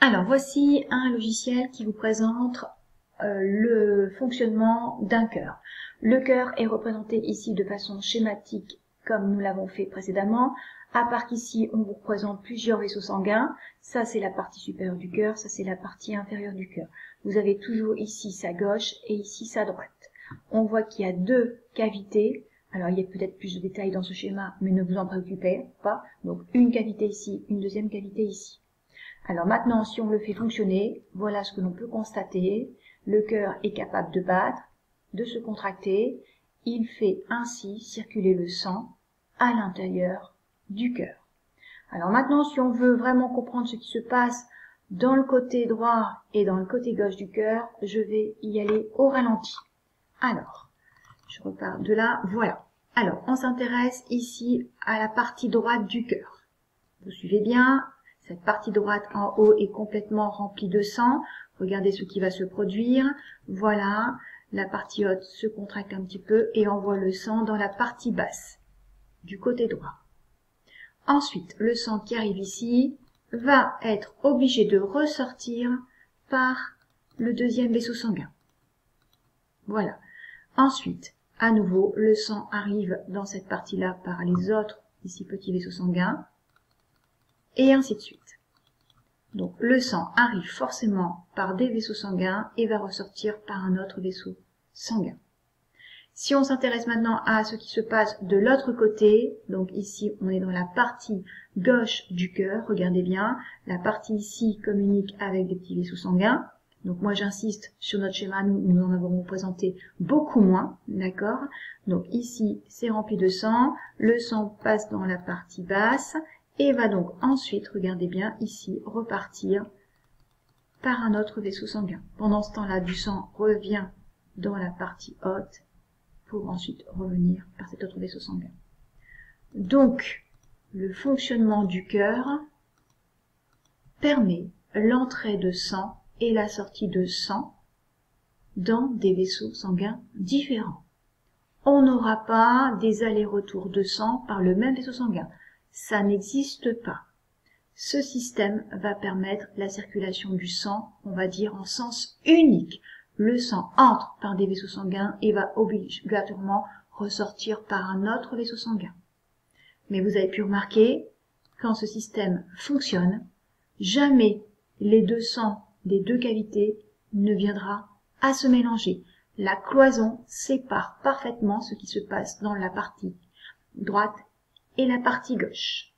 Alors, voici un logiciel qui vous présente le fonctionnement d'un cœur. Le cœur est représenté ici de façon schématique comme nous l'avons fait précédemment, à part qu'ici on vous représente plusieurs vaisseaux sanguins. Ça c'est la partie supérieure du cœur, ça c'est la partie inférieure du cœur. Vous avez toujours ici sa gauche et ici sa droite. On voit qu'il y a deux cavités. Alors il y a peut-être plus de détails dans ce schéma, mais ne vous en préoccupez pas. Donc une cavité ici, une deuxième cavité ici. Alors maintenant, si on le fait fonctionner, voilà ce que l'on peut constater. Le cœur est capable de battre, de se contracter. Il fait ainsi circuler le sang à l'intérieur du cœur. Alors maintenant, si on veut vraiment comprendre ce qui se passe dans le côté droit et dans le côté gauche du cœur, je vais y aller au ralenti. Alors, je repars de là, voilà. Alors, on s'intéresse ici à la partie droite du cœur. Vous suivez bien? Cette partie droite en haut est complètement remplie de sang. Regardez ce qui va se produire. Voilà, la partie haute se contracte un petit peu et envoie le sang dans la partie basse du côté droit. Ensuite, le sang qui arrive ici va être obligé de ressortir par le deuxième vaisseau sanguin. Voilà. Ensuite, à nouveau, le sang arrive dans cette partie-là par les autres, ici, petits vaisseaux sanguins. Et ainsi de suite. Donc le sang arrive forcément par des vaisseaux sanguins et va ressortir par un autre vaisseau sanguin. Si on s'intéresse maintenant à ce qui se passe de l'autre côté, donc ici on est dans la partie gauche du cœur, regardez bien, la partie ici communique avec des petits vaisseaux sanguins. Donc moi j'insiste sur notre schéma, nous en avons présenté beaucoup moins, d'accord? Donc ici c'est rempli de sang, le sang passe dans la partie basse, et va donc ensuite, regardez bien ici, repartir par un autre vaisseau sanguin. Pendant ce temps-là, du sang revient dans la partie haute pour ensuite revenir par cet autre vaisseau sanguin. Donc, le fonctionnement du cœur permet l'entrée de sang et la sortie de sang dans des vaisseaux sanguins différents. On n'aura pas des allers-retours de sang par le même vaisseau sanguin. Ça n'existe pas. Ce système va permettre la circulation du sang, on va dire en sens unique. Le sang entre par des vaisseaux sanguins et va obligatoirement ressortir par un autre vaisseau sanguin. Mais vous avez pu remarquer, quand ce système fonctionne, jamais les deux sangs des deux cavités ne viendra à se mélanger. La cloison sépare parfaitement ce qui se passe dans la partie droite et la partie gauche.